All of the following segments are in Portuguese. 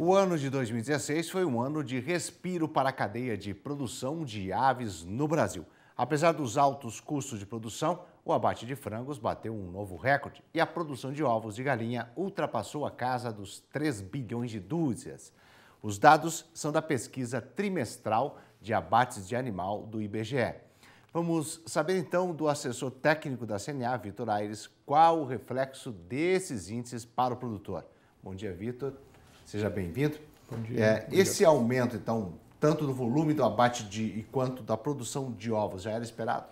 O ano de 2016 foi um ano de respiro para a cadeia de produção de aves no Brasil. Apesar dos altos custos de produção, o abate de frangos bateu um novo recorde e a produção de ovos de galinha ultrapassou a casa dos 3 bilhões de dúzias. Os dados são da pesquisa trimestral de abates de animal do IBGE. Vamos saber então do assessor técnico da CNA, Vitor Aires, qual o reflexo desses índices para o produtor. Bom dia, Vitor. Seja bem-vindo. Bom dia. Esse aumento, então, tanto do volume do abate quanto da produção de ovos, já era esperado?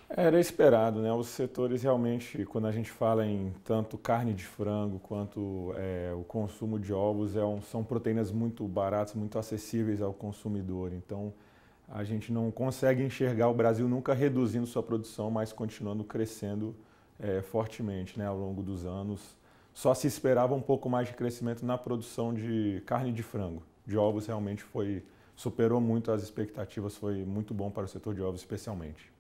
Era esperado, né? Os setores realmente, quando a gente fala em tanto carne de frango quanto o consumo de ovos, são proteínas muito baratas, muito acessíveis ao consumidor. Então, a gente não consegue enxergar o Brasil nunca reduzindo sua produção, mas continuando crescendo fortemente, né, ao longo dos anos. Só se esperava um pouco mais de crescimento na produção de carne de frango. De ovos realmente superou muito as expectativas, foi muito bom para o setor de ovos especialmente.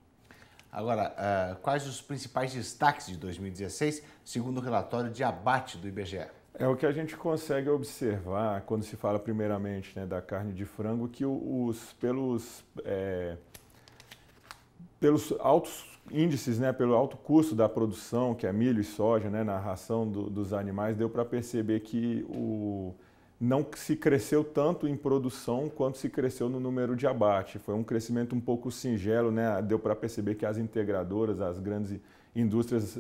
Agora, quais os principais destaques de 2016, segundo o relatório de abate do IBGE? É o que a gente consegue observar quando se fala primeiramente, né, da carne de frango, que pelos altos índices, né, pelo alto custo da produção, que é milho e soja, né, na ração dos animais, deu para perceber que não se cresceu tanto em produção quanto se cresceu no número de abate. Foi um crescimento um pouco singelo, né, deu para perceber que as integradoras, as grandes indústrias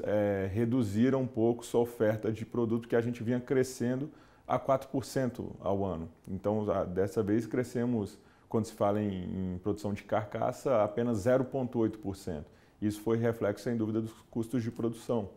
reduziram um pouco sua oferta de produto, que a gente vinha crescendo a 4% ao ano. Então, dessa vez crescemos, quando se fala em produção de carcaça, apenas 0,8%. Isso foi reflexo, sem dúvida, dos custos de produção.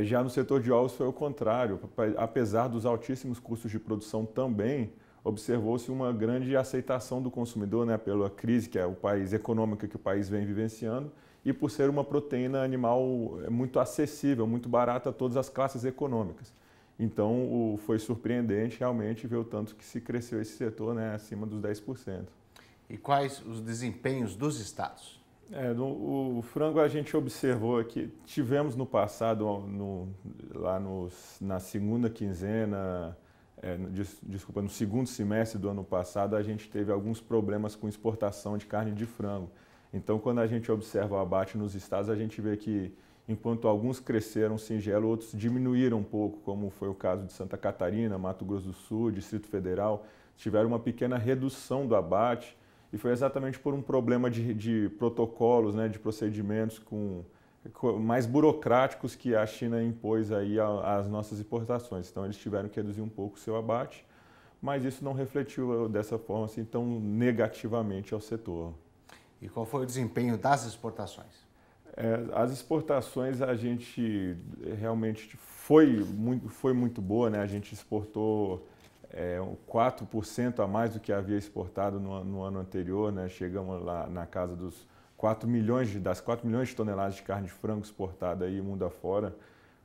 Já no setor de ovos foi o contrário. Apesar dos altíssimos custos de produção também, observou-se uma grande aceitação do consumidor, né, pela crise que é o país econômica que o país vem vivenciando e por ser uma proteína animal muito acessível, muito barata a todas as classes econômicas. Então, foi surpreendente realmente ver o tanto que se cresceu esse setor, né, acima dos 10%. E quais os desempenhos dos estados? O frango a gente observou que tivemos no passado, na segunda quinzena, no segundo semestre do ano passado, a gente teve alguns problemas com exportação de carne de frango. Então, quando a gente observa o abate nos estados, a gente vê que enquanto alguns cresceram singelo, outros diminuíram um pouco, como foi o caso de Santa Catarina, Mato Grosso do Sul, Distrito Federal, tiveram uma pequena redução do abate. E foi exatamente por um problema de protocolos, né, de procedimentos mais burocráticos que a China impôs aí às nossas importações. Então, eles tiveram que reduzir um pouco o seu abate, mas isso não refletiu dessa forma assim, tão negativamente ao setor. E qual foi o desempenho das exportações? As exportações a gente realmente foi muito boa, né? A gente exportou 4% a mais do que havia exportado no ano anterior, né? Chegamos lá na casa das 4 milhões de toneladas de carne de frango exportada aí mundo afora,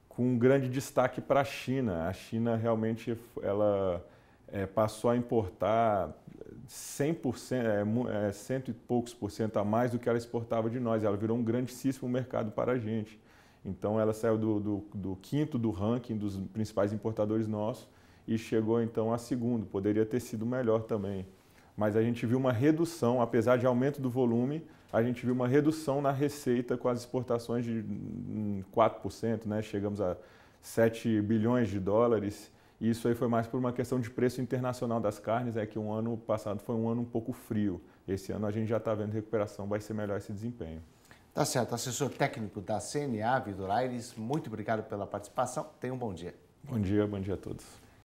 com um grande destaque para a China. A China realmente passou a importar 100%, cento e poucos por cento a mais do que ela exportava de nós. Ela virou um grandíssimo mercado para a gente. Então ela saiu do quinto do ranking dos principais importadores nossos e chegou então a segundo. Poderia ter sido melhor também. Mas a gente viu uma redução, apesar de aumento do volume, a gente viu uma redução na receita com as exportações de 4%, né? Chegamos a 7 bilhões de dólares. E isso aí foi mais por uma questão de preço internacional das carnes, que o ano passado foi um ano um pouco frio. Esse ano a gente já está vendo recuperação, vai ser melhor esse desempenho. Tá certo. Assessor técnico da CNA, Vitor Aires, muito obrigado pela participação. Tenha um bom dia. Bom dia a todos.